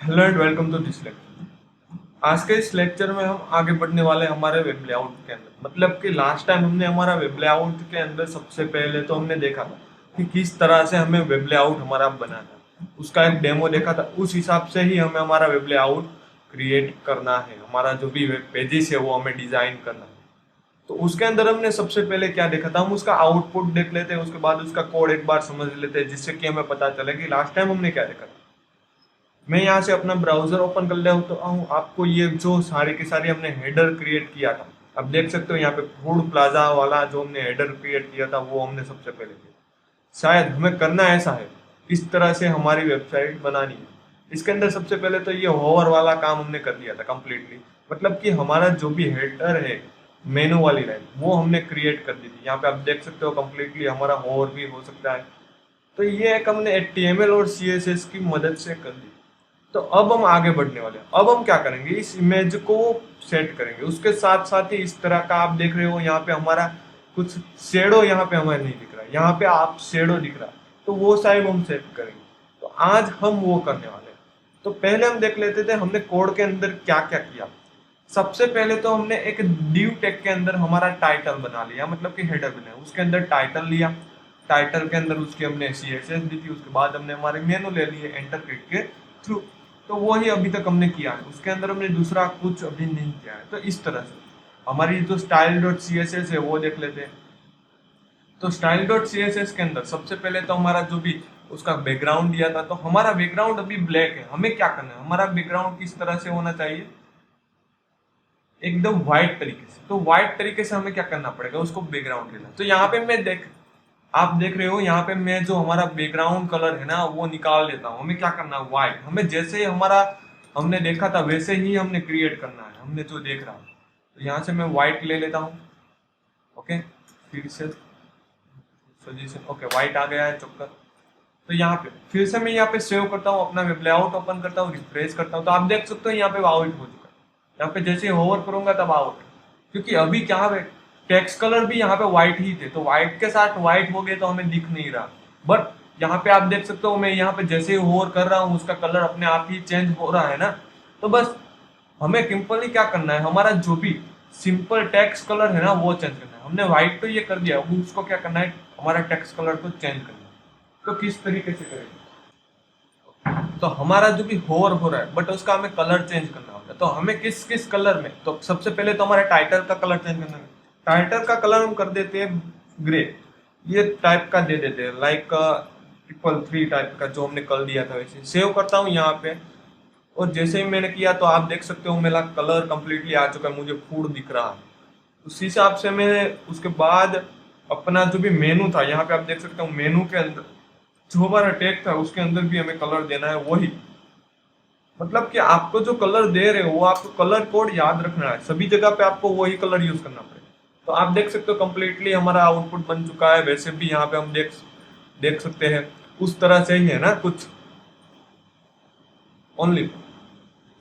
Hello and welcome to this lecture. आज के इस लेक्चर में हम आगे बढ़ने वाले हैं हमारे वेब लेआउट के अंदर। मतलब कि लास्ट टाइम हमने हमारा वेब लेआउट के अंदर सबसे पहले तो हमने देखा था कि किस तरह से हमें वेब लेआउट हमारा बनाना है, उसका एक डेमो देखा था। उस हिसाब से ही हमें हमारा वेब लेआउट क्रिएट करना है, हमारा जो भी वेब पेजेस है वो हमें डिजाइन करना है। तो उसके अंदर हमने सबसे पहले क्या देखा था, हम उसका आउटपुट देख लेते हैं, उसके बाद उसका कोड एक बार समझ लेते हैं, जिससे कि हमें पता चले कि लास्ट टाइम हमने क्या देखा था। मैं यहाँ से अपना ब्राउजर ओपन कर ले तो आपको ये जो सारी की सारी हमने हेडर क्रिएट किया था, अब देख सकते हो यहाँ पे फूड प्लाजा वाला जो हमने हेडर क्रिएट किया था वो हमने सबसे पहले किया। शायद हमें करना ऐसा है, इस तरह से हमारी वेबसाइट बनानी है। इसके अंदर सबसे पहले तो ये होवर वाला काम हमने कर दिया था कंप्लीटली। मतलब कि हमारा जो भी हेडर है, मेनू वाली लाइन वो हमने क्रिएट कर दी थी। यहाँ पे आप देख सकते हो कंप्लीटली हमारा होवर भी हो सकता है। तो ये एक हमने HTML और CSS की मदद से कर दी। तो अब हम आगे बढ़ने वाले हैं। अब हम क्या करेंगे, इस इमेज को सेट करेंगे। उसके साथ साथ ही इस तरह का आप देख रहे हो यहाँ पे हमारा कुछ शेडो यहाँ पे हमें नहीं दिख रहा है, यहाँ पे आप शेडो दिख रहा है, तो वो साइड हम सेट करेंगे। तो आज हम वो करने वाले हैं। तो पहले हम देख लेते थे हमने कोड के अंदर क्या क्या किया। सबसे पहले तो हमने एक डिव टैग के अंदर हमारा टाइटल बना लिया, मतलब कि हेडर बनाया, उसके अंदर टाइटल लिया। टाइटल के अंदर उसकी हमने CSS दी थी, उसके बाद हमने हमारे मेनू ले लिए एंटर के थ्रू। तो वही अभी तक हमने किया है, उसके अंदर हमने दूसरा कुछ अभी नहीं किया है। तो इस तरह से हमारी जो style dot C S S है वो देख लेते हैं। तो style dot C S S के अंदर सबसे पहले तो हमारा जो भी उसका बैकग्राउंड दिया था, तो हमारा बैकग्राउंड अभी ब्लैक है। हमें क्या करना है, हमारा बैकग्राउंड किस तरह से होना चाहिए, एकदम व्हाइट तरीके से। तो व्हाइट तरीके से हमें क्या करना पड़ेगा, उसको बैकग्राउंड देना। तो यहाँ पे आप देख रहे हो यहाँ पे मैं जो हमारा बैकग्राउंड कलर है ना वो निकाल लेता हूँ। हमें क्या करना है, व्हाइट। हमें जैसे ही हमारा हमने देखा था वैसे ही हमने क्रिएट करना है, हमने जो देख रहा है। तो यहाँ से मैं व्हाइट ले लेता हूँ। ओके, फिर से सजेशन, ओके व्हाइट आ गया है चक्कर। तो यहाँ पे फिर से मैं यहाँ पे सेव करता हूँ, अपना वेब लेआउट ओपन करता हूँ, रिफ्रेश करता हूँ, तो आप देख सकते हो यहाँ पे आउट हो चुका है। यहाँ पे जैसे होवर करूंगा तब आउट, क्योंकि अभी क्या है, टेक्स्ट कलर भी यहाँ पे व्हाइट ही थे, तो व्हाइट के साथ व्हाइट हो गए तो हमें दिख नहीं रहा। बट यहाँ पे आप देख सकते हो मैं यहाँ पे जैसे ही होवर कर रहा हूँ उसका कलर अपने आप ही चेंज हो रहा है ना। तो बस हमें सिंपली क्या करना है, हमारा जो भी सिंपल टेक्स्ट कलर है ना वो चेंज करना है। हमने व्हाइट तो ये कर दिया, अब उसको क्या करना है, हमारा टेक्स्ट कलर को चेंज करना है। तो किस तरीके से करेंगे, तो हमारा जो भी होवर हो रहा है बट उसका हमें कलर चेंज करना होगा। तो हमें किस किस कलर में, तो सबसे पहले तो हमारे टाइटल का कलर चेंज करना है। टाइटल का कलर हम कर देते हैं ग्रे, ये टाइप का दे देते हैं, लाइक 333 टाइप का जो हमने कर दिया था वैसे। सेव करता हूँ यहाँ पे, और जैसे ही मैंने किया तो आप देख सकते हो मेरा कलर कंप्लीटली आ चुका है, मुझे फूड दिख रहा है। उसी हिसाब से मैं उसके बाद अपना जो भी मेनू था, यहाँ पे आप देख सकते हो मेनू के अंदर जो हमारा टैग था उसके अंदर भी हमें कलर देना है वही। मतलब कि आपको जो कलर दे रहे हो वो आपको कलर कोड याद रखना है, सभी जगह पे आपको वही कलर यूज करना पड़ेगा। तो आप देख सकते हो कंप्लीटली हमारा आउटपुट बन चुका है। वैसे भी यहाँ पे हम देख देख सकते हैं उस तरह से ही है ना कुछ, ओनली।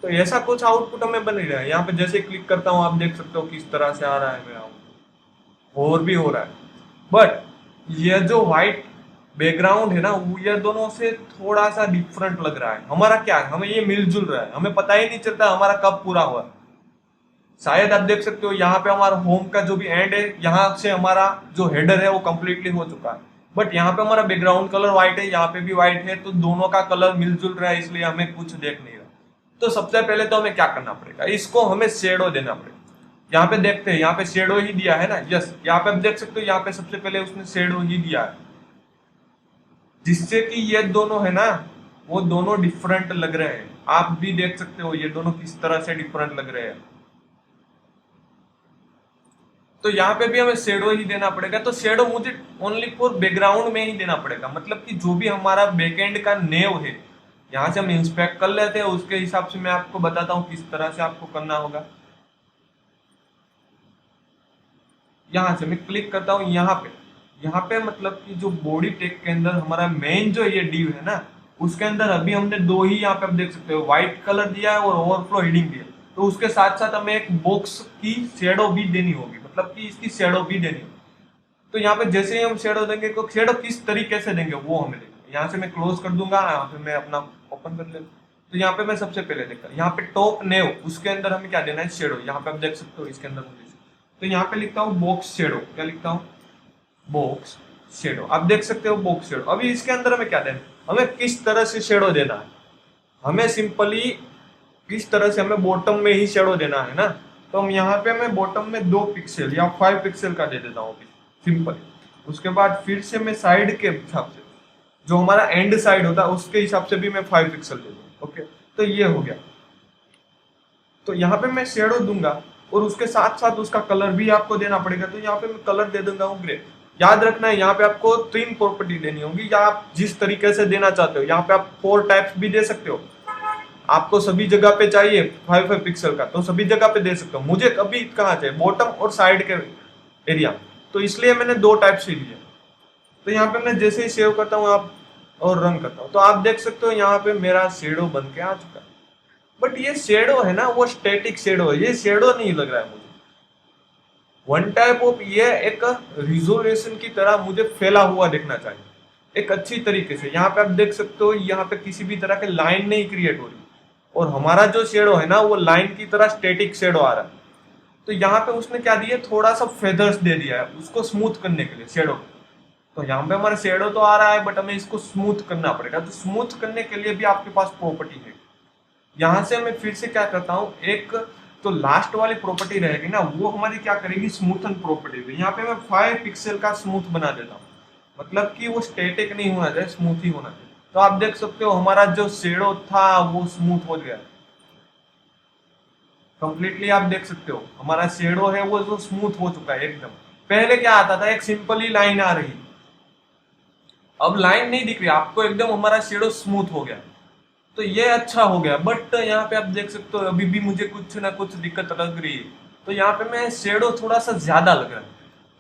तो ऐसा कुछ आउटपुट हमें बन ही रहा है। यहाँ पे जैसे क्लिक करता हूँ आप देख सकते हो किस तरह से आ रहा है मेरा आउटपुट, और भी हो रहा है। बट ये जो व्हाइट बैकग्राउंड है ना वो ये दोनों से थोड़ा सा डिफरेंट लग रहा है। हमारा क्या है, हमें ये मिलजुल रहा है, हमें पता ही नहीं चलता हमारा कब पूरा हुआ। शायद आप देख सकते हो यहाँ पे हमारा होम का जो भी एंड है, यहाँ से हमारा जो हेडर है वो कंप्लीटली हो चुका है। बट यहाँ पे हमारा बैकग्राउंड कलर व्हाइट है, यहाँ पे भी व्हाइट है, तो दोनों का कलर मिलजुल रहा है, इसलिए हमें कुछ देख नहीं रहा। तो सबसे पहले तो हमें क्या करना पड़ेगा, इसको हमें शेडो देना पड़ेगा। यहाँ पे देखते हैं, यहाँ पे शेडो ही दिया है ना, यस। यहाँ पे आप देख सकते हो यहाँ पे सबसे पहले उसने शेडो ही दिया है, जिससे कि ये दोनों है ना वो दोनों डिफरेंट लग रहे हैं। आप भी देख सकते हो ये दोनों किस तरह से डिफरेंट लग रहे हैं। तो यहाँ पे भी हमें शेडो ही देना पड़ेगा। तो शेडो मुझे ओनली फॉर बैकग्राउंड में ही देना पड़ेगा, मतलब कि जो भी हमारा बैकएंड का नेव है यहाँ से हम इंस्पेक्ट कर लेते हैं, उसके हिसाब से मैं आपको बताता हूँ किस तरह से आपको करना होगा। यहाँ से मैं क्लिक करता हूँ यहाँ पे मतलब कि जो बॉडी टैग के अंदर हमारा मेन जो ये डिव है ना उसके अंदर अभी हमने दो ही यहाँ पे आप देख सकते हो व्हाइट कलर दिया है और ओवरफ्लो हेडिंग दिया है। तो उसके साथ साथ हमें एक बॉक्स की शेडो भी देनी होगी, मतलब कि इसकी शेडो भी देनी होगी। तो यहाँ पे जैसे ही हम शेडो देंगे तो शेडो किस तरीके से देंगे वो हमें देंगे। यहाँ से मैं क्लोज कर दूंगा, यहाँ पे मैं अपना ओपन कर लेता। तो यहाँ पे मैं सबसे पहले देखता हूँ, यहाँ पे टॉप नेव उसके अंदर हमें क्या देना है, शेडो। यहाँ पे आप देख सकते हो इसके अंदर मुझे, तो यहाँ पे लिखता हूँ बॉक्स शेडो। क्या लिखता हूँ, बॉक्स शेडो। आप देख सकते हो बॉक्स शेडो। अभी इसके अंदर हमें क्या देना है, हमें किस तरह से शेडो देना है, हमें सिंपली किस तरह से हमें बॉटम में ही शेडो देना है ना। तो हम यहाँ पे मैं बॉटम में 2 पिक्सल या 5 पिक्सल का दे देता हूँ सिंपल। उसके बाद फिर से मैं साइड के हिसाब से, जो हमारा एंड साइड होता है उसके हिसाब से भी मैं 5 पिक्सल दे दूंगा। ओके, तो ये हो गया। तो यहाँ पे मैं शेडो दूंगा और उसके साथ साथ उसका कलर भी आपको देना पड़ेगा। तो यहाँ पे मैं कलर दे दूंगा हूँ ग्रे। याद रखना है यहाँ पे आपको 3 प्रॉपर्टी देनी होगी, या आप जिस तरीके से देना चाहते हो। यहाँ पे आप 4 टाइप्स भी दे सकते हो। आपको सभी जगह पे चाहिए 5 पिक्सल का, तो सभी जगह पे दे सकते हो। मुझे कभी कहाँ चाहिए, बॉटम और साइड के एरिया, तो इसलिए मैंने 2 टाइप से लिए। तो यहाँ पे मैं जैसे ही सेव करता हूँ आप और रन करता हूँ, तो आप देख सकते हो यहाँ पे मेरा शेडो बन के आ चुका है। बट ये शेडो है ना, वो स्टैटिक शेडो है, ये शेडो नहीं लग रहा है मुझे। वन टाइप ऑफ ये एक रिजोल्यूशन की तरह मुझे फैला हुआ दिखना चाहिए एक अच्छी तरीके से। यहाँ पे आप देख सकते हो यहाँ पे किसी भी तरह के लाइन नहीं क्रिएट हो रही, और हमारा जो शेडो है ना वो लाइन की तरह स्टैटिक शेडो आ रहा है। तो यहाँ पे उसने क्या दिया, थोड़ा सा फेदर्स दे दिया है उसको स्मूथ करने के लिए शेडो। तो यहाँ पे हमारा शेडो तो आ रहा है, बट हमें इसको स्मूथ करना पड़ेगा। तो स्मूथ करने के लिए भी आपके पास प्रॉपर्टी है। यहाँ से मैं फिर से क्या करता हूँ, एक तो लास्ट वाली प्रॉपर्टी रहेगी ना, वो हमारी क्या करेगी, स्मूथन प्रॉपर्टी। यहाँ पे मैं 5 पिक्सल का स्मूथ बना देता हूँ, मतलब कि वो स्टैटिक नहीं होना चाहिए, स्मूथ ही होना चाहिए। तो आप देख सकते हो हमारा जो शेडो था वो स्मूथ हो गया कंप्लीटली। आप देख सकते हो हमारा शेडो है वो जो स्मूथ हो चुका है एकदम। पहले क्या आता था, एक सिंपल ही लाइन आ रही, अब लाइन नहीं दिख रही आपको, एकदम हमारा शेडो स्मूथ हो गया। तो ये अच्छा हो गया। बट यहाँ पे आप देख सकते हो अभी भी मुझे कुछ ना कुछ दिक्कत लग रही है। तो यहाँ पे मैं शेडो थोड़ा सा ज्यादा लग रहा है,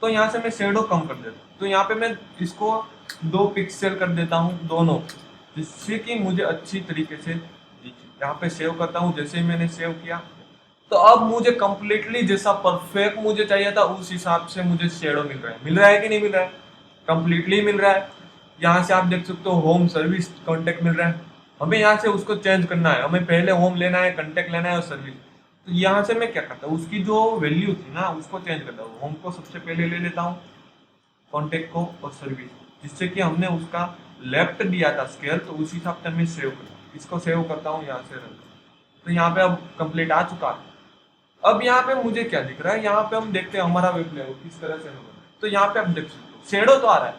तो यहाँ से मैं शेडो कम कर देता हूँ। तो यहाँ पे मैं इसको 2 पिक्सल कर देता हूँ दोनों, जिससे कि मुझे अच्छी तरीके से दिखे। यहाँ पे सेव करता हूँ, जैसे ही मैंने सेव किया तो अब मुझे कंप्लीटली जैसा परफेक्ट मुझे चाहिए था उस हिसाब से मुझे शेडो मिल रहा है कि नहीं मिल रहा है, कंप्लीटली मिल रहा है। यहाँ से आप देख सकते हो होम सर्विस कॉन्टेक्ट मिल रहा है। हमें यहाँ से उसको चेंज करना है, हमें पहले होम लेना है, कॉन्टेक्ट लेना है और सर्विस। तो यहाँ से मैं क्या करता हूँ, उसकी जो वैल्यू थी ना उसको चेंज करता हूँ। होम को सबसे पहले ले लेता हूँ, कॉन्टेक्ट को और सर्विस, जिससे कि हमने उसका लेफ्ट दिया था स्केल, तो उसी हिसाब से मैं सेव करता, इसको सेव करता हूँ यहाँ से रन। तो यहाँ पे अब कंप्लीट आ चुका है। अब यहाँ पे मुझे क्या दिख रहा है, यहाँ पे हम देखते हैं हमारा वेब लेआउट किस तरह से होगा। तो यहाँ पे आप देख सकते हो शेडो तो आ रहा है,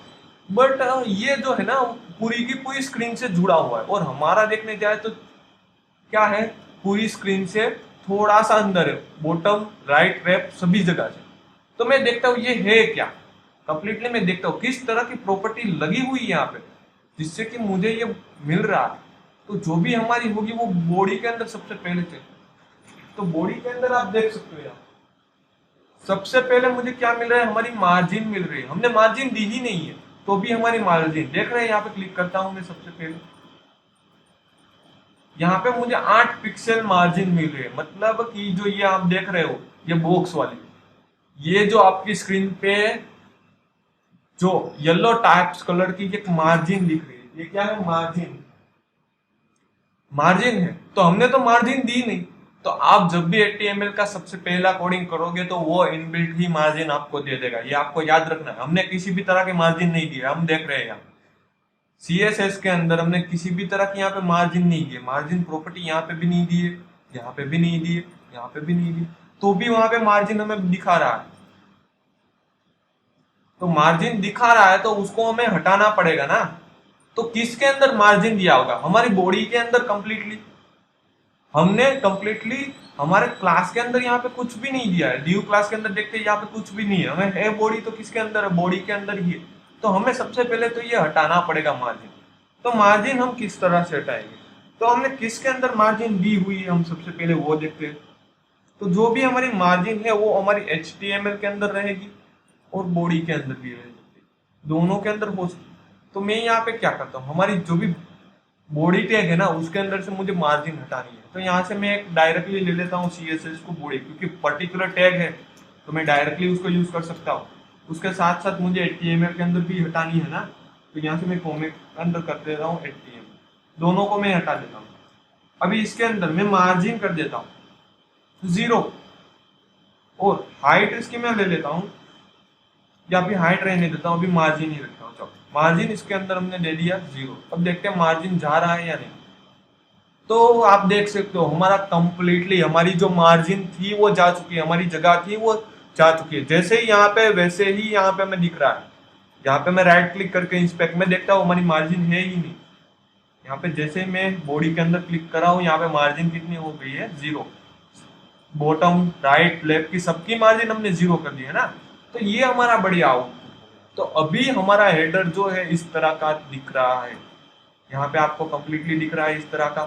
बट ये जो है ना पूरी की पूरी स्क्रीन से जुड़ा हुआ है। और हमारा देखने जाए तो क्या है, पूरी स्क्रीन से थोड़ा सा अंदर है, बॉटम राइट लेफ्ट सभी जगह से। तो मैं देखता हूँ ये है क्या, कंप्लीटली मैं देखता हूँ किस तरह की प्रॉपर्टी लगी हुई है यहाँ पे, जिससे कि मुझे ये मिल रहा है। तो जो भी हमारी होगी वो बॉडी के अंदर सबसे पहले चेक। तो बॉडी के अंदर आप देख सकते हो यहाँ सबसे पहले मुझे क्या मिल रहा है, हमारी मार्जिन मिल रही है। हमने मार्जिन दी ही नहीं है तो भी हमारी मार्जिन देख रहे हैं। यहाँ पे क्लिक करता हूं मैं सबसे पहले, यहाँ पे मुझे 8 पिक्सल मार्जिन मिल रही है। मतलब कि जो ये आप देख रहे हो ये बॉक्स वाली, ये जो आपकी स्क्रीन पे जो येलो टाइप्स कलर की एक मार्जिन दिख रही है, ये क्या है, मार्जिन। मार्जिन है तो हमने तो मार्जिन दी नहीं। तो आप जब भी HTML का सबसे पहला कोडिंग करोगे तो वो इनबिल्ट ही मार्जिन आपको दे देगा, ये आपको याद रखना है। हमने किसी भी तरह के मार्जिन नहीं दिया, हम देख रहे हैं यहाँ CSS के अंदर हमने किसी भी तरह की यहाँ पे मार्जिन नहीं दिए। मार्जिन प्रॉपर्टी यहाँ पे भी नहीं दी है, यहाँ पे भी नहीं दी है, यहाँ पे भी नहीं दी, तो भी वहां पे मार्जिन हमें दिखा रहा है। तो मार्जिन दिखा रहा है तो उसको हमें हटाना पड़ेगा ना। तो किसके अंदर मार्जिन दिया होगा, हमारी बॉडी के अंदर कंप्लीटली। हमने कंप्लीटली हमारे क्लास के अंदर यहाँ पे कुछ भी नहीं दिया है। ड्यू क्लास के अंदर देखते हैं यहाँ पे कुछ भी नहीं है, हमें है बॉडी, तो किसके अंदर है, बॉडी के अंदर ही है। तो हमें सबसे पहले तो ये हटाना पड़ेगा मार्जिन। तो मार्जिन हम किस तरह से हटाएंगे, तो हमने किसके अंदर मार्जिन दी हुई है हम सबसे पहले वो देखते हैं। तो जो भी हमारी मार्जिन है वो हमारी HTML के अंदर रहेगी और बॉडी के अंदर भी रहेगी, दोनों के अंदर हो सकती। तो मैं यहाँ पे क्या करता हूँ, हमारी जो भी बॉडी टैग है ना उसके अंदर से मुझे मार्जिन हटानी है। तो यहाँ से मैं एक डायरेक्टली ले लेता हूँ CSS को बॉडी, क्योंकि पर्टिकुलर टैग है तो मैं डायरेक्टली उसको यूज कर सकता हूँ। उसके साथ साथ मुझे HTML के अंदर भी हटानी है ना, तो यहाँ से मैं कॉमेंट अंदर कर देता हूँ HTML, दोनों को मैं हटा देता हूँ। अभी इसके अंदर मैं मार्जिन कर देता हूँ 0 और हाइट इसकी मैं ले लेता हूँ, या फिर हाइट रहने देता हूँ, अभी मार्जिन ही रखता हूँ। चलो मार्जिन इसके अंदर हमने दे दिया 0। अब देखते हैं मार्जिन जा रहा है या नहीं। तो आप देख सकते हो हमारा कंप्लीटली हमारी जो मार्जिन थी वो जा चुकी है, हमारी जगह थी वो जा चुकी है। जैसे ही यहाँ पे वैसे ही यहाँ पे हमें दिख रहा है। यहाँ पे मैं राइट क्लिक करके इंस्पेक्ट में देखता हूँ हमारी मार्जिन है ही नहीं। यहाँ पे जैसे मैं बॉडी के अंदर क्लिक कर रहा हूँ, यहाँ पे मार्जिन कितनी हो गई है 0। बॉटम राइट लेफ्ट की सबकी मार्जिन हमने 0 कर दी है ना। तो ये हमारा बढ़िया आउटपुट। तो अभी हमारा हेडर जो है इस तरह का दिख रहा है, यहाँ पे आपको कंप्लीटली दिख रहा है इस तरह का।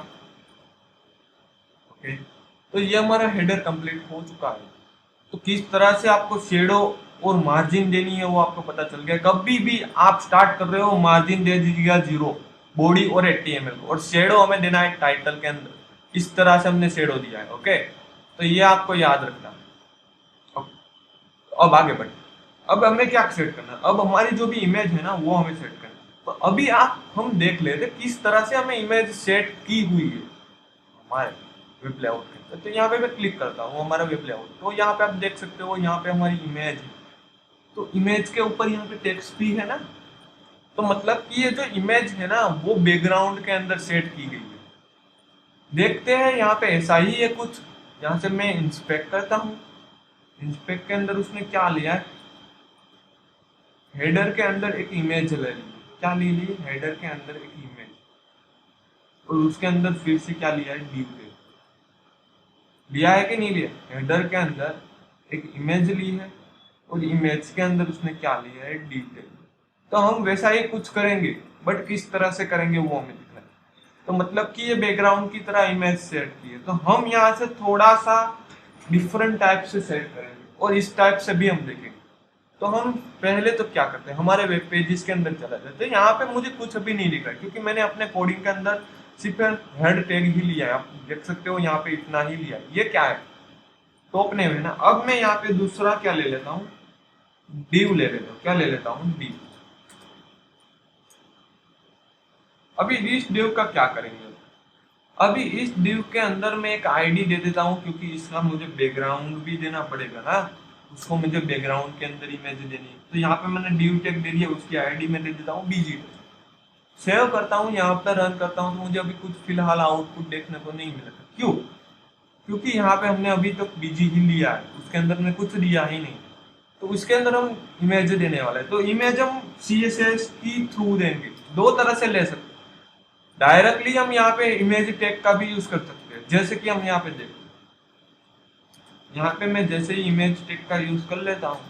ओके, तो ये हमारा हेडर कंप्लीट हो चुका है। तो किस तरह से आपको शेडो और मार्जिन देनी है वो आपको पता चल गया। कभी भी आप स्टार्ट कर रहे हो मार्जिन दे दीजिएगा 0 बॉडी और HTML को, और शेडो हमें देना है टाइटल के अंदर। इस तरह से हमने शेडो दिया है। ओके, तो ये आपको याद रखना है। अब आगे बढ़े। अब हमें क्या सेट करना है, अब हमारी जो भी इमेज है ना वो हमें सेट करना है। तो अभी हम देख लेते किस तरह से हमें इमेज सेट की हुई है हमारे वेब लेआउट के अंदर। तो यहाँ पे मैं क्लिक करता हूँ हमारा वेब लेआउट, तो यहाँ पे आप देख सकते हो यहाँ पे हमारी इमेज है। तो इमेज के ऊपर यहाँ पे टेक्स्ट भी है ना, तो मतलब कि ये जो इमेज है ना वो बैकग्राउंड के अंदर सेट की गई है। देखते हैं यहाँ पे ऐसा ही है कुछ। यहाँ से मैं इंस्पेक्ट करता हूँ, इंस्पेक्ट के अंदर उसने क्या लिया है, हेडर के अंदर एक इमेज ले ली। क्या ले ली, हेडर के अंदर एक इमेज, और उसके अंदर फिर से क्या लिया है, डिव टैग लिया है कि नहीं लिया। हेडर के अंदर एक इमेज ली है और इमेज के अंदर उसने क्या लिया है, डिव टैग। तो हम वैसा ही कुछ करेंगे, बट किस तरह से करेंगे वो हमें दिखना है। तो मतलब कि ये बैकग्राउंड की तरह इमेज सेट की है, तो हम यहाँ से थोड़ा सा डिफरेंट टाइप से सेट करेंगे और इस टाइप से भी हम देखेंगे। तो हम पहले तो क्या करते हैं, हमारे वेब पेजेस के अंदर चला जाते हैं। यहाँ पे मुझे कुछ अभी नहीं लिखा है क्योंकि मैंने अपने कोडिंग के अंदर सिर्फ हेड टैग ही लिया है। आप देख सकते हो यहाँ पे इतना ही लिया है। ये क्या है, टॉप नेम है ना। अब मैं यहाँ पे दूसरा क्या ले लेता हूँ, डिव ले लेता हूँ। क्या ले लेता हूँ, डिव। अभी इस डिव का क्या करेंगे, अभी इस डिव के अंदर मैं एक आईडी दे देता हूँ क्योंकि इसका मुझे बैकग्राउंड भी देना पड़ेगा ना, उसको मुझे बैकग्राउंड के अंदर इमेज देनी है। तो यहाँ पे मैंने डिव टैग दे दिया, उसकी आईडी में दे देता हूँ बीजी। सेव करता हूँ, यहाँ पर रन करता हूँ, तो मुझे अभी कुछ फिलहाल आउटपुट देखने को नहीं मिला। क्यों, क्योंकि यहाँ पे हमने अभी तक बीजी ही लिया है, उसके अंदर ने कुछ दिया ही नहीं। तो उसके अंदर हम इमेज देने वाले हैं। तो इमेज हम CSS की थ्रू देंगे, दो तरह से ले सकते हैं। डायरेक्टली हम यहाँ पे इमेज टैग का भी यूज कर सकते हैं, जैसे कि हम यहाँ पे देखते हैं। यहाँ पे मैं जैसे ही इमेज टैग का यूज कर लेता हूँ,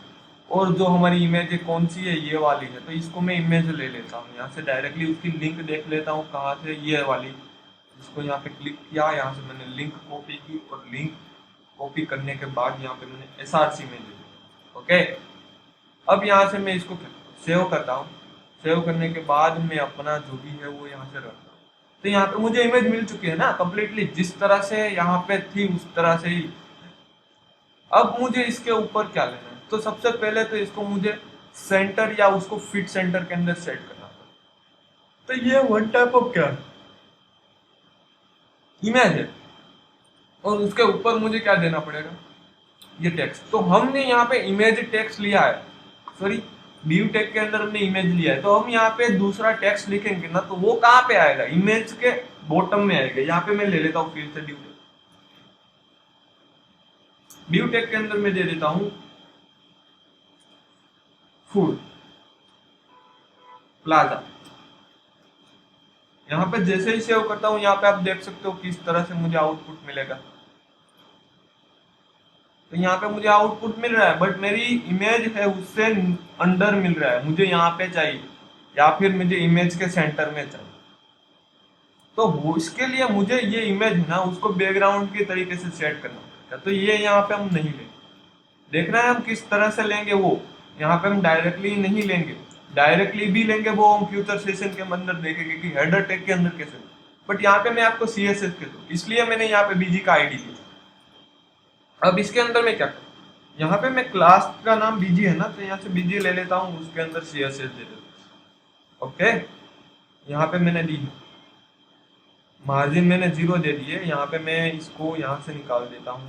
और जो हमारी इमेज है कौन सी है, ये वाली है, तो इसको मैं इमेज ले लेता हूँ। यहाँ से डायरेक्टली उसकी लिंक देख लेता हूँ कहाँ से, ये वाली। इसको यहाँ पे क्लिक किया, यहाँ से मैंने लिंक कॉपी की, और लिंक कॉपी करने के बाद यहाँ पे मैंने SRC में ले लिया। ओके, अब यहाँ से मैं इसको सेव करता हूँ। सेव करने के बाद मैं अपना जो भी है वो यहाँ से रखता हूँ। तो यहाँ पे मुझे इमेज मिल चुकी है ना कंप्लीटली, जिस तरह से यहाँ पे थी उस तरह से ही। अब मुझे इसके ऊपर क्या लेना है, तो सबसे पहले तो इसको मुझे सेंटर या उसको फिट सेंटर के अंदर सेट करना है। तो ये वन टाइप ऑफ क्या है, इमेज है, और उसके ऊपर मुझे क्या देना पड़ेगा, ये टेक्स्ट। तो हमने यहाँ पे इमेज टेक्स्ट लिया है, सॉरी डिव टैग के अंदर हमने इमेज लिया है। तो हम यहाँ पे दूसरा टेक्स्ट लिखेंगे ना, तो वो कहाँ पे आएगा, इमेज के बॉटम में आएगा। यहाँ पे मैं ले लेता हूँ फिर से डिव टैग। डिव टैग के अंदर मैं दे देता हूँ फूड प्लाजा। यहाँ पे जैसे ही सेव करता हूँ, यहाँ पे आप देख सकते हो किस तरह से मुझे आउटपुट मिलेगा। तो यहाँ पे मुझे आउटपुट मिल रहा है, बट मेरी इमेज है उससे अंडर मिल रहा है, मुझे यहाँ पे चाहिए, या फिर मुझे इमेज के सेंटर में चाहिए। तो वो इसके लिए मुझे ये इमेज है ना उसको बैकग्राउंड के तरीके से सेट करना पड़ेगा। तो ये यहाँ पे हम नहीं लेंगे, देखना है हम किस तरह से लेंगे वो। यहाँ पे हम डायरेक्टली नहीं लेंगे, डायरेक्टली भी लेंगे वो हम फ्यूचर सेशन के अंदर देखेंगे कि हेडर टैग के अंदर कैसे। बट यहाँ पे मैं आपको CSS के दूँ, इसलिए मैंने यहाँ पे बीजी का आईडी दिया। अब इसके अंदर मैं क्या करूँ, यहाँ पे मैं क्लास का नाम बीजी है ना, तो यहाँ से बीजी ले लेता हूँ, उसके अंदर CSS दे देता हूँ। ओके, यहाँ पे मैंने दी, मार्जिन मैंने 0 दे दी है। यहाँ पे मैं इसको यहाँ से निकाल देता हूँ।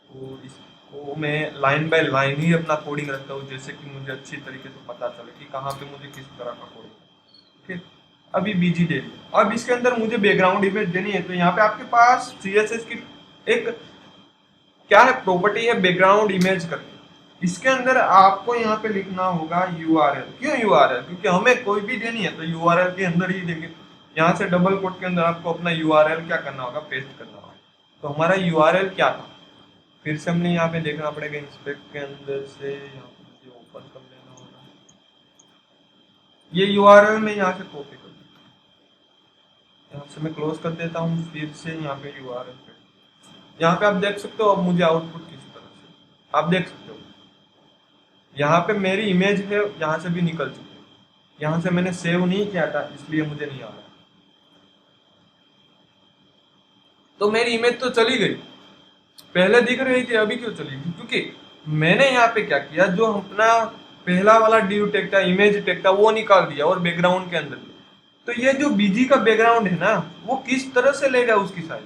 तो इसको मैं लाइन बाय लाइन ही अपना कोडिंग रखता हूँ, जैसे कि मुझे अच्छी तरीके से पता चले कि कहाँ पे मुझे किस तरह का कोडिंग। ठीक है, अभी बीजी दे दी। अब इसके अंदर मुझे बैकग्राउंड इमेज देनी है, तो यहाँ पे आपके पास CSS की एक क्या है प्रॉपर्टी है, बैकग्राउंड इमेज करके। इसके अंदर आपको यहाँ पे लिखना होगा URL। क्यों URL? क्योंकि हमें कोई भी देनी है तो URL के अंदर ही देंगे। यहाँ से डबल कोट के अंदर आपको अपना URL क्या करना होगा, पेस्ट करना होगा। तो हमारा URL क्या था, फिर से हमने यहाँ पे देखना पड़ेगा, इंस्पेक्ट के अंदर से यहाँ पे मुझे ओपन कर लेना होगा। ये URL मैं यहाँ से कॉपी कर देता हूँ, यहाँ से मैं क्लोज कर देता हूँ, फिर से यहाँ पे URL पे। यहाँ पे आप देख सकते हो अब मुझे आउटपुट किस तरह से आप देख सकते हो। यहाँ पे मेरी इमेज है, यहाँ से भी निकल चुकी है। यहाँ से मैंने सेव नहीं किया था इसलिए मुझे नहीं आ रहा। तो मेरी इमेज तो चली गई, पहले दिख रही थी, अभी क्यों चली गई? क्योंकि मैंने यहाँ पे क्या किया, जो अपना पहला वाला ड्यू टेक था, इमेज टेक था, वो निकाल दिया और बैकग्राउंड के अंदर। तो ये जो बीजी का बैकग्राउंड है ना, वो किस तरह से लेगा उसकी साइज।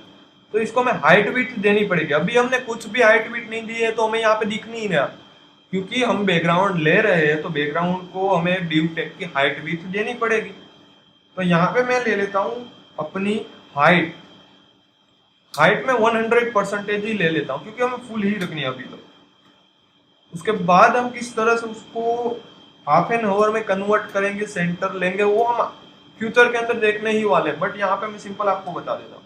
तो इसको मैं हाइट विड्थ देनी पड़ेगी। अभी हमने कुछ भी हाइट विड्थ नहीं दी है तो हमें यहाँ पे दिख नहीं रहा, क्योंकि हम बैकग्राउंड ले रहे हैं तो बैकग्राउंड को हमें ड्यू टेक की हाइट विड्थ देनी पड़ेगी। तो यहाँ पे मैं ले लेता हूँ अपनी हाइट। हाइट में 100% ही ले लेता हूँ, क्योंकि हमें फुल ही रखनी है अभी तो। उसके बाद हम किस तरह से उसको हाफ एन आवर में कन्वर्ट करेंगे, सेंटर लेंगे, वो हम फ्यूचर के अंदर देखने ही वाले हैं। बट यहाँ पे मैं सिंपल आपको बता देता हूँ।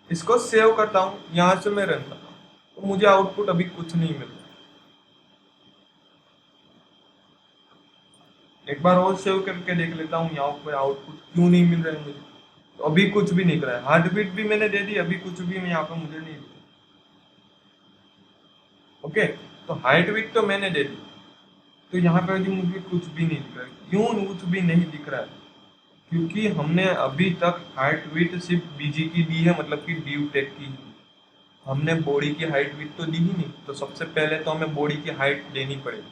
इसको सेव करता हूँ, यहाँ से मैं रन करता हूँ, तो मुझे आउटपुट अभी कुछ नहीं मिल रहा। एक बार और सेव करके देख लेता हूँ यहाँ पर आउटपुट क्यों नहीं मिल रहा है मुझे। तो अभी कुछ भी नहीं कर रहा है। हार्ट बीट भी मैंने दे दी, अभी कुछ भी यहाँ पे मुझे नहीं दिख रहा। ओके, तो हाइट बीट तो मैंने दे दी, तो यहाँ पे अभी मुझे कुछ भी नहीं दिख रहा है। क्यों कुछ भी नहीं दिख रहा है? क्योंकि हमने अभी तक हाइट विड्थ सिर्फ बीजी की दी है, मतलब कि ड्यू टेक की। हमने बॉडी की हाइट विड्थ तो दी ही नहीं। तो सबसे पहले तो हमें बॉडी की हाइट देनी पड़ेगी।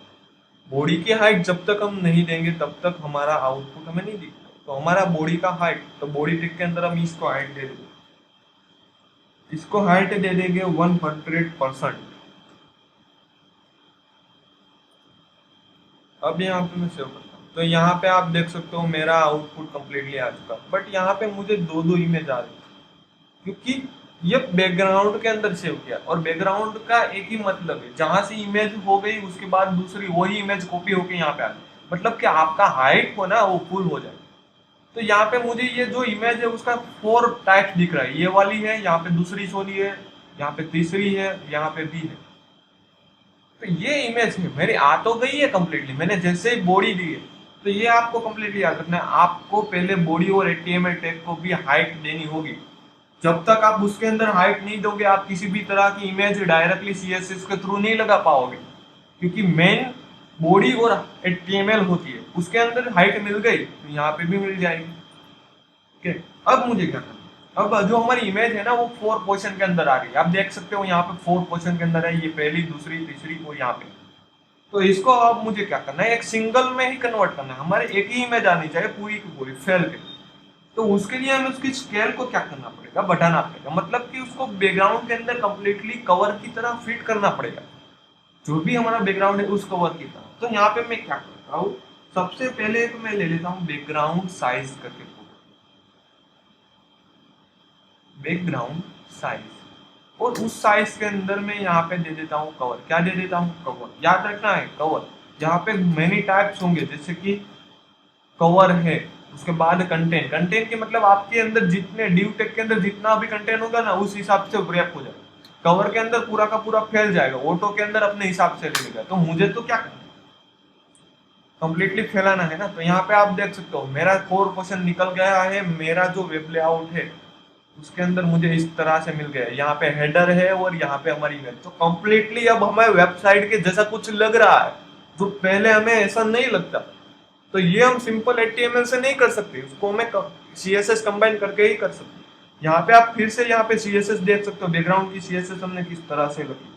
बॉडी की हाइट जब तक हम नहीं देंगे तब तक हमारा आउटपुट हमें नहीं दिखता। तो हमारा बॉडी का हाइट, तो बॉडी टेक के अंदर हम इसको हाइट दे देंगे, इसको हाइट दे देंगे 100%। अब यहाँ पे मैं सेव करता हूँ, तो यहाँ पे आप देख सकते हो मेरा आउटपुट कंप्लीटली आ चुका। बट यहाँ पे मुझे दो दो इमेज आ रही है, क्योंकि ये बैकग्राउंड के अंदर सेव किया, और बैकग्राउंड का एक ही मतलब है, जहां से इमेज हो गई उसके बाद दूसरी वही इमेज कॉपी होके यहाँ पे आ गई, मतलब कि आपका हाइट हो ना वो फुल हो जाए। तो यहाँ पे मुझे ये जो इमेज है उसका 4 टाइप्स दिख रहा है। ये वाली है, यहाँ पे दूसरी सोनी है, यहाँ पे तीसरी है, यहाँ पे भी है। तो ये इमेज है मेरी आ तो गई है कंप्लीटली, मैंने जैसे ही बॉडी दी है। तो ये आपको कंप्लीटली याद रखना है, आपको पहले बॉडी और HTML टैग को भी हाइट देनी होगी। जब तक आप उसके अंदर हाइट नहीं दोगे, आप किसी भी तरह की इमेज डायरेक्टली CSS के थ्रू नहीं लगा पाओगे, क्योंकि मेन बॉडी और HTML होती है, उसके अंदर हाइट मिल गई तो यहाँ पे भी मिल जाएगी। ओके, अब मुझे क्या करना है, अब जो हमारी इमेज है ना वो 4 पोजीशन के अंदर आ गई। आप देख सकते हो यहाँ पे 4 पोजीशन के अंदर है, ये पहली, दूसरी, तीसरी और यहाँ पे। तो इसको अब मुझे क्या करना है, एक सिंगल में ही कन्वर्ट करना है। हमारे एक ही इमेज आनी चाहिए पूरी की पूरी फैल के। तो उसके लिए हमें उसकी स्केल को क्या करना पड़ेगा, बढ़ाना पड़ेगा, मतलब कि उसको बैकग्राउंड के अंदर कंप्लीटली कवर की तरह फिट करना पड़ेगा, जो भी हमारा बैकग्राउंड है उस कवर की तरह। तो यहाँ पे मैं क्या करता हूँ, सबसे पहले तो मैं ले लेता हूँ बैकग्राउंड साइज करके, बैकग्राउंड साइज, और उस साइज के अंदर मैं यहाँ पे दे देता हूँ कवर। क्या दे देता हूँ, कवर। याद रखना है कवर। यहाँ पे मेनी टाइप्स होंगे, जैसे कि कवर है, उसके बाद कंटेंट। कंटेंट के मतलब आपके अंदर जितने ड्यू टेक के अंदर जितना भी कंटेंट होगा ना उस हिसाब से रैप हो जाएगा। कवर के अंदर पूरा का पूरा फैल जाएगा, ऑटो के अंदर अपने हिसाब से ले लेगा। तो मुझे तो क्या करना, कंप्लीटली फैलाना है ना। तो यहाँ पे आप देख सकते हो मेरा 4% निकल गया है। मेरा जो वेब लेआउट है उसके अंदर मुझे इस तरह से मिल गया है। यहाँ पे हेडर है और यहाँ पे हमारी इमेज। तो कंप्लीटली अब हमें वेबसाइट के जैसा कुछ लग रहा है, जो पहले हमें ऐसा नहीं लगता। तो ये हम सिंपल HTML से नहीं कर सकते, उसको हमें CSS कंबाइन करके ही कर सकते। यहाँ पे आप फिर से यहाँ पे CSS देख सकते हो, बैकग्राउंड की CSS हमने किस तरह से लगी।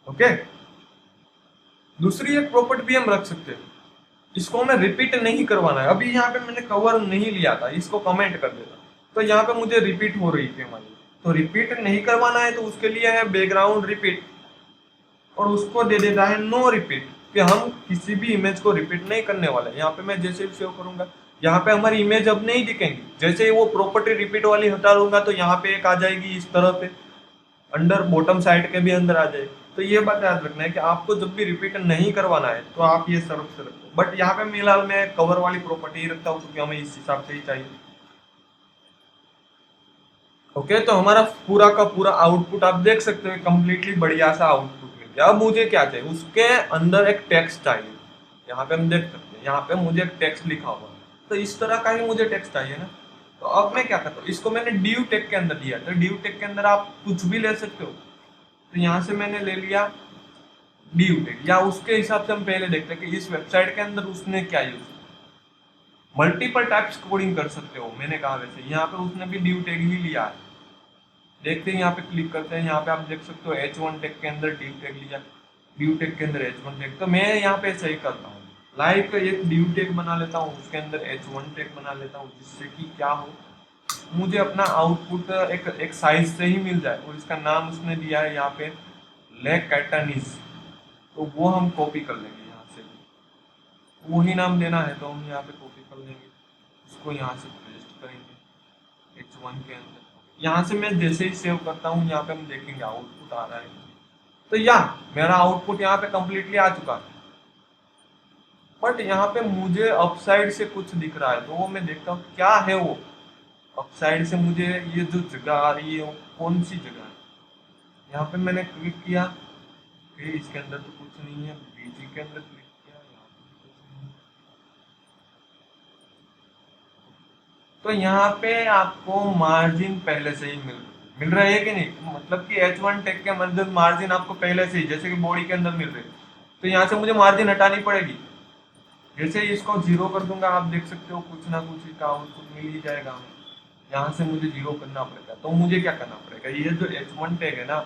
ओके, दूसरी एक प्रॉपर्टी भी हम रख सकते हैं, इसको हमें रिपीट नहीं करवाना है। अभी यहाँ पे मैंने कवर नहीं लिया था, इसको कमेंट कर देता। तो यहाँ पे मुझे रिपीट हो रही थी हमारी, तो रिपीट नहीं करवाना है तो उसके लिए है बैकग्राउंड रिपीट, और उसको दे देता है नो रिपीट, कि हम किसी भी इमेज को रिपीट नहीं करने वाले। यहाँ पे मैं जैसे भी सेव करूंगा, यहाँ पे हमारी इमेज अब नहीं दिखेंगी, जैसे ही वो प्रॉपर्टी रिपीट वाली हटा लूंगा तो यहाँ पे एक आ जाएगी इस तरह पे, अंडर बॉटम साइड के भी अंदर आ जाएगी। तो ये बात याद रखना है कि आपको जब भी रिपीट नहीं करवाना है तो आप ये सर्व से रखो, बट यहाँ पे फिलहाल मैं कवर वाली प्रॉपर्टी ही रखता हूँ क्योंकि हमें इस हिसाब से ही चाहिए। ओके, तो हमारा पूरा का पूरा आउटपुट आप देख सकते हो, कंप्लीटली बढ़िया सा आउटपुट मिल गया। अब मुझे क्या चाहिए, उसके अंदर एक टेक्स्ट चाहिए। यहाँ पे हम देख सकते हैं, यहाँ पे मुझे एक टेक्स्ट लिखा हुआ है, तो इस तरह का ही मुझे टेक्स्ट चाहिए ना। तो अब मैं क्या करता हूँ, इसको मैंने डिव टेक के अंदर दिया, तो डिव टेक के अंदर आप कुछ भी ले सकते हो। तो यहाँ से मैंने ले लिया डिव टेक, या उसके हिसाब से हम पहले देखते हैं कि इस वेबसाइट के अंदर उसने क्या यूज, मल्टीपल टाइप्स कोडिंग कर सकते हो। मैंने कहा वैसे यहाँ पे उसने भी डिव टेक ही लिया है। देखते हैं, यहाँ पे क्लिक करते हैं, यहाँ पे आप देख सकते हो H1 टेक के अंदर डिव टेक लिया, डिव टेक के अंदर H1 टेक। तो मैं यहाँ पे सही करता हूँ, लाइक एक डिव टेक बना लेता हूँ, उसके अंदर H1 टेक बना लेता हूँ, जिससे कि क्या हो, मुझे अपना आउटपुट एक साइज से ही मिल जाए। और इसका नाम उसने दिया है यहाँ पे लेकैटनिस, तो वो हम कॉपी कर लेंगे यहाँ से, वही नाम देना है तो हम यहाँ पे कॉपी कर लेंगे, उसको यहाँ से पेस्ट करेंगे H1 के अंदर। यहाँ से मैं जैसे ही सेव करता हूँ, यहाँ पे हम देखेंगे आउटपुट आ रहा है। तो मेरा आउटपुट यहाँ पे कंप्लीटली आ चुका है, बट यहाँ पे मुझे अपसाइड से कुछ दिख रहा है, तो वो मैं देखता हूँ क्या है वो अपसाइड से। मुझे ये जो जगह आ रही है वो कौन सी जगह है, यहाँ पे मैंने क्लिक किया, इसके अंदर तो कुछ नहीं है, बीजी के अंदर क्लिक किया, यहाँ पे भी कुछ नहीं है। तो यहाँ पे आपको मार्जिन पहले से ही मिल रहा है कि नहीं, मतलब कि H1 टेक के अंदर मार्जिन आपको पहले से ही, जैसे कि बॉडी के अंदर मिल रहे, तो यहाँ से मुझे मार्जिन हटानी पड़ेगी। जैसे ही इसको जीरो कर दूंगा, आप देख सकते हो कुछ ना कुछ इसका आउटपुट मिल ही जाएगा हमें। यहाँ से मुझे जीरो करना पड़ेगा, तो मुझे क्या करना पड़ेगा, ये जो H1 टैग है ना,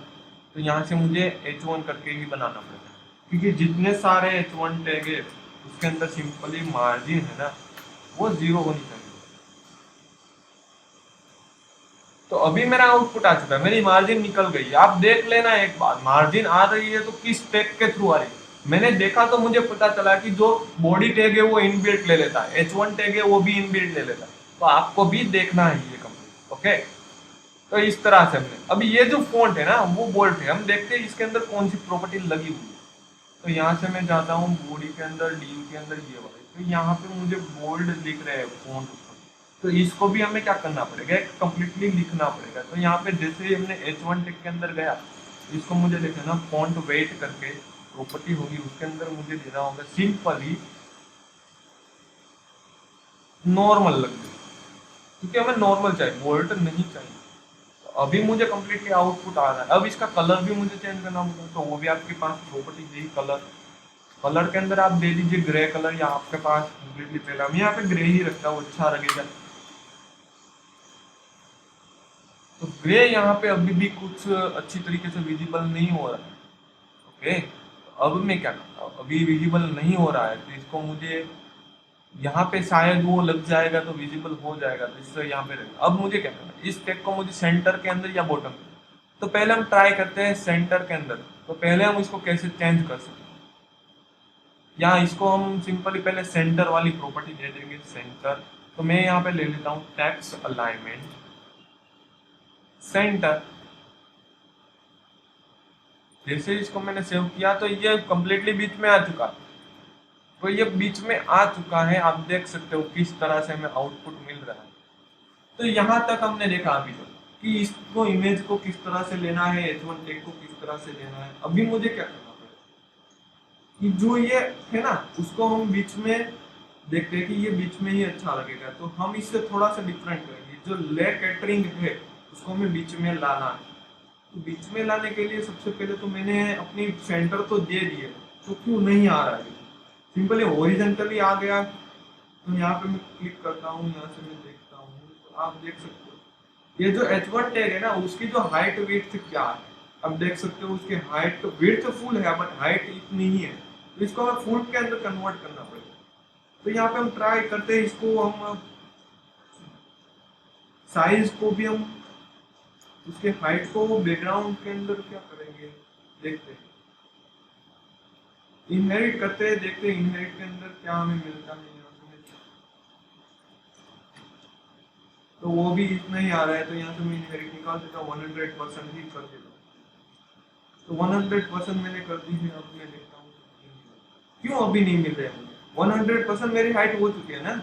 तो यहाँ से मुझे H1 करके ही बनाना पड़ेगा, क्योंकि जितने सारे H1 टैग है उसके अंदर सिंपली मार्जिन है ना, वो जीरो होनी चाहिए। तो अभी मेरा आउटपुट आ चुका है, मेरी मार्जिन निकल गई है। आप देख लेना एक बार, मार्जिन आ रही है तो किस टैग के थ्रू आ रही है। मैंने देखा तो मुझे पता चला कि जो बॉडी टैग है वो इनबिल्ट ले लेता है, H1 टैग है वो भी इनबिल्ट ले लेता है। तो आपको भी देखना है ये कंप्लीट। ओके, तो इस तरह से हमने, अभी ये जो फॉन्ट है ना वो बोल्ट है, हम देखते हैं इसके अंदर कौन सी प्रॉपर्टी लगी हुई है। तो यहाँ से मैं जाता हूँ बॉडी के अंदर, डी के अंदर ये वाले, तो यहाँ पे मुझे बोल्ड दिख रहे हैं फॉन्ट, तो इसको भी हमें क्या करना पड़ेगा, एक कंप्लीटली लिखना पड़ेगा। तो यहाँ पे जैसे ही हमने H1 टेक के अंदर गया, इसको मुझे लिखना फॉन्ट वेट करके प्रॉपर्टी होगी, उसके अंदर मुझे देना होगा सिंपली नॉर्मल लग जाए, क्योंकि हमें नॉर्मल चाहिए, बोल्ट नहीं चाहिए। तो अभी मुझे कंप्लीटली आउटपुट आ रहा है। अब इसका कलर भी मुझे चेंज करना होगा, तो वो भी आपके पास प्रॉपर्टी यही कलर, कलर के अंदर आप दे दीजिए ग्रे कलर, या आपके पास कंप्लीटली पहला, हम यहाँ पे ग्रे ही रखता हूँ, अच्छा लगेगा। तो ग्रे यहाँ पे अभी भी कुछ अच्छी तरीके से विजिबल नहीं हो रहा है। ओके, तो अब मैं क्या करता हूँ, अभी विजिबल नहीं हो रहा है तो इसको मुझे यहाँ पे शायद वो लग जाएगा तो विजिबल हो जाएगा, तो इससे यहाँ पे रहेगा। अब मुझे क्या करना है, इस टेक को मुझे सेंटर के अंदर या बॉटम में, तो पहले हम ट्राई करते हैं सेंटर के अंदर। तो पहले हम इसको कैसे चेंज कर सकते हैं, या इसको हम सिंपली पहले सेंटर वाली प्रॉपर्टी दे देंगे, सेंटर। तो मैं यहाँ पे ले लेता हूँ टेक्स्ट अलाइनमेंट सेंटर। जैसे इसको मैंने सेव किया तो ये कंप्लीटली बीच में आ चुका है, तो ये बीच में आ चुका है, आप देख सकते हो किस तरह से हमें आउटपुट मिल रहा है। तो यहाँ तक हमने देखा अभी तक कि इसको इमेज को किस तरह से लेना है, H1 टेक को किस तरह से लेना है। अभी मुझे क्या करना पड़ेगा कि जो ये है ना उसको हम बीच में देखते हैं कि ये बीच में ही अच्छा लगेगा, तो हम इससे थोड़ा सा डिफरेंट करेंगे। जो ले कैटरिंग है उसको हमें बीच में लाना है। तो बीच में लाने के लिए सबसे पहले तो मैंने अपनी सेंटर तो दे दिए, तो क्यों नहीं आ रहा है, सिंपली हॉरिजॉन्टली आ गया। तो यहाँ पे मैं क्लिक करता हूँ, यहाँ से मैं देखता हूँ, तो आप देख सकते हो ये जो H1 टैग है ना उसकी जो हाइट विड्थ क्या है, अब देख सकते हो उसकी हाइट विड्थ फुल है बट हाइट इतनी ही है, तो इसको हमें फुल के अंदर कन्वर्ट करना पड़ेगा। तो यहाँ पे हम ट्राई करते हैं, इसको हम साइज को भी हम, उसके हाइट को बैकग्राउंड के अंदर क्या करेंगे, देखते हैं, इनहेरिट करते हैं, देखते हैं इनहेरिट के अंदर क्या हमें मिलता है। यहाँ से तो वो भी इतना ही आ रहा है, तो यहाँ से मैं इनहेरिट निकाल देता हूँ, 100% ही कर देता हूँ। तो 100% मैंने कर दी है। अब मैं देखता हूँ क्यों अभी नहीं मिल रहे हैं मुझे। 100% मेरी हाइट हो चुकी है ना,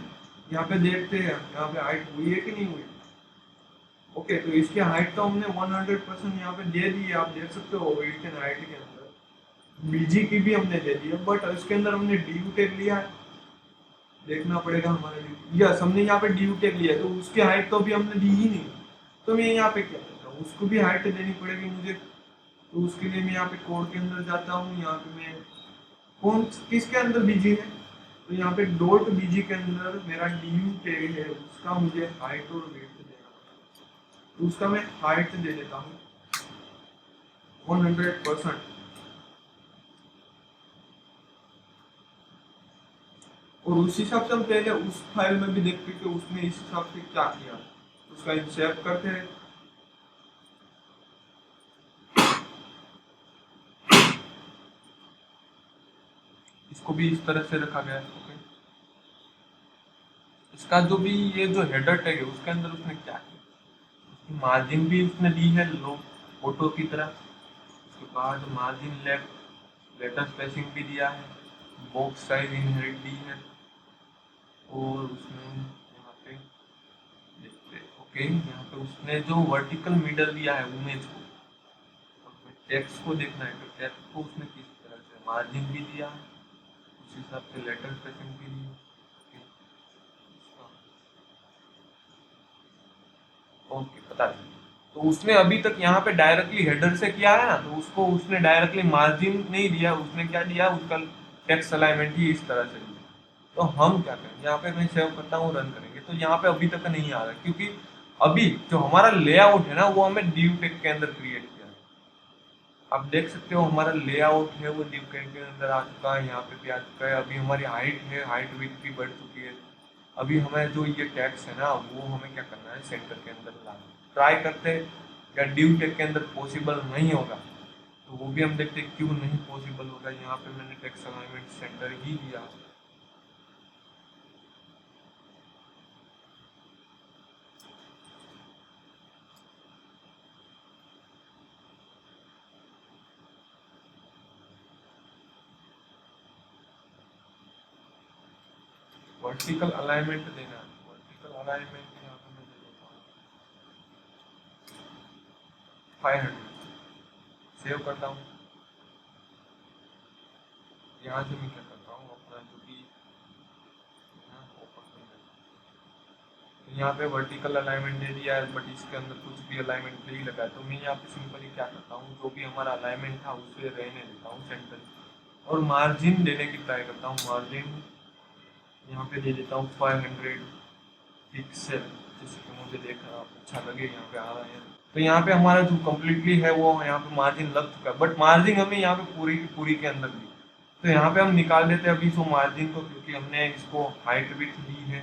यहाँ पे देखते हैं यहाँ पे हाइट हुई है कि नहीं हुई। ओके, तो इसकी हाइट तो हमने 100% यहाँ पे दे दी है, आप देख सकते हो वेट एंड हाइट के अंदर। बीजी की भी हमने दे दी है, बट इसके अंदर हमने डी टैग लिया है, देखना पड़ेगा हमारे लिए। यस, हमने यहाँ पे डी टैग लिया है, तो उसकी हाइट तो अभी हमने दी ही नहीं। तो मैं यहाँ पे क्या करता हूँ, उसको भी हाइट देनी पड़ेगी मुझे। तो उसके लिए मैं यहाँ पे कोड के अंदर जाता हूँ, यहाँ पे मैं कौन किसके अंदर बीजी है, तो यहाँ पे डॉट बीजी के अंदर मेरा डी टैग है, उसका मुझे हाइट और वेट देना है। तो उसका मैं हाइट दे देता हूँ 100%। और उस हिसाब से हम पहले उस फाइल में भी देखते कि उसने इस हिसाब से क्या किया, उसका सेव करते हैं। इसको भी इस तरह से रखा गया है। ओके, इसका जो भी ये जो हेडर टैग है उसके अंदर उसने क्या किया, उसकी मार्जिन भी उसने दी है लो फोटो की तरह। उसके बाद मार्जिन लेफ्ट लेटर स्पेसिंग भी दिया है, बॉक्स साइज इनहेरिट दी है, और उसने यहाँ पे देखते ओके, यहाँ पे उसने जो वर्टिकल मिडल दिया है इमेज को, टेक्स्ट को देखना है तो टेक्स्ट को उसने किस तरह से मार्जिन भी दिया है, उस हिसाब से लेटर स्पेसिंग भी दी है। ओके, पता नहीं। तो उसने अभी तक यहाँ पे डायरेक्टली हेडर से किया है ना, तो उसको उसने डायरेक्टली मार्जिन नहीं दिया, उसने क्या दिया, उसका टेक्स्ट अलाइनमेंट ही इस तरह से दिया। तो हम क्या करें, यहाँ पे मैं सेव करता हूँ, रन करेंगे, तो यहाँ पे अभी तक नहीं आ रहा, क्योंकि अभी जो हमारा लेआउट है ना वो हमें div tag के अंदर क्रिएट किया है। आप देख सकते हो हमारा लेआउट है वो div tag के अंदर आ चुका है, यहाँ पे भी आ चुका है। अभी हमारी हाइट है, हाइट विड्थ भी बढ़ चुकी है। अभी हमें जो ये टैक्स है ना वो हमें क्या करना है, सेंटर के अंदर लाना। ट्राई करते हैं, या div tag के अंदर पॉसिबल नहीं होगा तो वो भी हम देखते हैं क्यों नहीं पॉसिबल होगा। यहाँ पे मैंने टेक्स्ट अलाइनमेंट सेंटर ही दिया। वर्टिकल अलाइनमेंट देना है, वर्टिकल अलाइनमेंट यहाँ पे मैं दे देता हूँ 500। सेव करता हूँ। यहाँ से मैं क्या करता हूँ, अपना जो भी ओपन कर देता हूँ। तो यहाँ पे वर्टिकल अलाइनमेंट दे दिया है, बट इसके अंदर कुछ भी अलाइनमेंट नहीं लगा है। तो मैं यहाँ पे सिंपली क्या करता हूँ, जो भी हमारा अलाइनमेंट था उसे रहने देता हूँ सेंटर, और मार्जिन देने की ट्राई करता हूँ। मार्जिन यहाँ पे दे देता हूँ 500 पिक्सल, जैसे कि मुझे देखना अच्छा लगे, यहाँ पे आ रहा है। तो यहाँ पे हमारा जो कम्प्लीटली है वो यहाँ पे मार्जिन लग चुका है, बट मार्जिन हमें यहाँ पे पूरी की पूरी के अंदर दी। तो यहाँ पे हम निकाल देते हैं अभी इसको मार्जिन को, क्योंकि हमने इसको हाइट विड्थ दी है।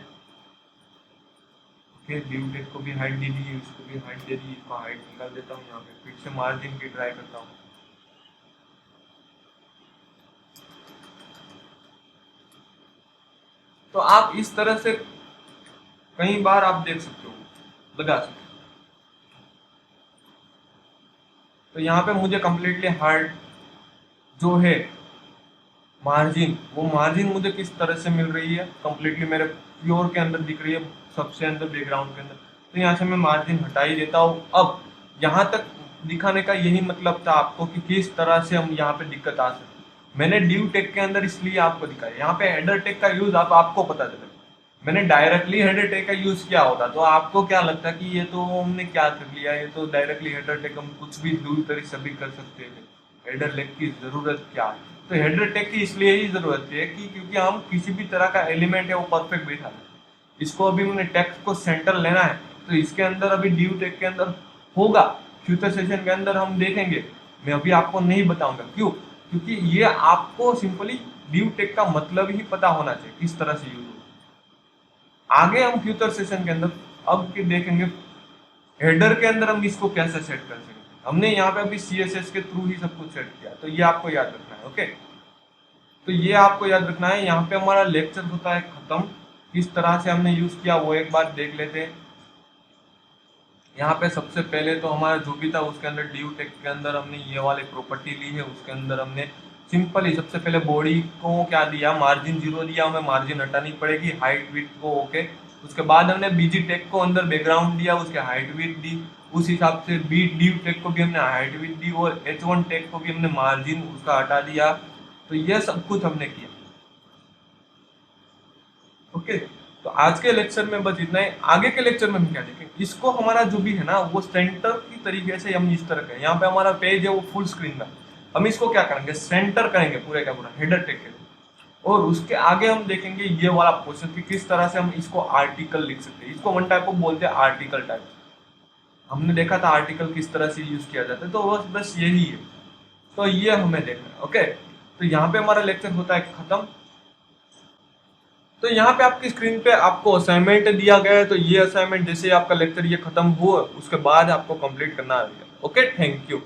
ओके, div tag को भी हाइट दे दी, इसको भी हाइट दे दी, इसको हाइट निकाल देता हूँ। यहाँ पे फिर से मार्जिन की ट्राई करता हूँ। तो आप इस तरह से कई बार आप देख सकते हो, लगा सकते हो। तो यहाँ पे मुझे कम्प्लीटली हार्ड जो है मार्जिन, वो मार्जिन मुझे किस तरह से मिल रही है, कम्प्लीटली मेरे प्योर के अंदर दिख रही है, सबसे अंदर बैकग्राउंड के अंदर। तो यहाँ से मैं मार्जिन हटा ही देता हूँ। अब यहाँ तक दिखाने का यही मतलब था आपको कि किस तरह से हम यहाँ पे दिक्कत आ सकती है। मैंने div tag के अंदर इसलिए आपको दिखाया, यहाँ पे हेडर टैग का यूज आपको पता चले। मैंने डायरेक्टली हेडर टैग का यूज किया होता तो आपको क्या लगता कि ये तो हमने क्या कर लिया, ये तो डायरेक्टली हेडर टैग हम कुछ भी दूर तरीके से भी कर सकते हैं, हेडर टैग की जरूरत क्या है। तो हेडर टैग की इसलिए ही जरूरत है कि क्योंकि हम किसी भी तरह का एलिमेंट है वो परफेक्ट बैठा है। इसको अभी मैंने टेक्स्ट को सेंटर लेना है, तो इसके अंदर अभी div tag के अंदर होगा, फ्यूचर सेशन के अंदर हम देखेंगे। मैं अभी आपको नहीं बताऊंगा, क्यों, क्योंकि ये आपको सिंपली div tag का मतलब ही पता होना चाहिए किस तरह से यूज होगा। आगे हम फ्यूचर सेशन के अंदर अब के देखेंगे हेडर के अंदर हम इसको कैसे सेट कर सकते हैं, हमने यहाँ पे अभी CSS के थ्रू ही सब कुछ सेट किया, तो ये आपको याद रखना है। ओके, तो ये आपको याद रखना है। यहाँ पे हमारा लेक्चर होता है खत्म, किस तरह से हमने यूज किया वो एक बार देख लेते हैं। यहाँ पे सबसे पहले तो हमारा जो भी था उसके अंदर ड्यू टेक्स्ट के अंदर हमने ये वाली प्रॉपर्टी ली है, उसके अंदर हमने सिंपल ही सबसे पहले बॉडी को क्या दिया, मार्जिन 0 दिया, हमें मार्जिन हटानी पड़ेगी, हाइट विड्थ को ओके। उसके बाद हमने बीजी टेक को अंदर बैकग्राउंड दिया, उसके हाइट विड्थ दी, उस हिसाब से बी ड्यू टेक को भी हमने हाइट विड्थ दी, और H1 टेक को भी हमने मार्जिन उसका हटा दिया। तो ये सब कुछ हमने किया। ओके, तो आज के लेक्चर में बस इतना ही। आगे के लेक्चर में हम क्या देखेंगे, इसको हमारा जो भी है ना वो सेंटर की तरीके से हम इस तरह का, यहाँ पे हमारा पेज है वो फुल स्क्रीन का, हम इसको क्या करेंगे, सेंटर करेंगे पूरे का पूरा हेडर टेक के। और उसके आगे हम देखेंगे ये वाला पोर्शन कि किस तरह से हम इसको आर्टिकल लिख सकते हैं। इसको वन टाइप ऑफ बोलते हैं आर्टिकल टाइप। हमने देखा था आर्टिकल किस तरह से यूज किया जाता है, तो बस बस यही है। तो ये हमें देखना है। ओके, तो यहाँ पे हमारा लेक्चर होता है खत्म। तो यहाँ पे आपकी स्क्रीन पे आपको असाइनमेंट दिया गया है, तो ये असाइनमेंट जैसे आपका लेक्चर ये खत्म हुआ उसके बाद आपको कंप्लीट करना है। Okay, thank you.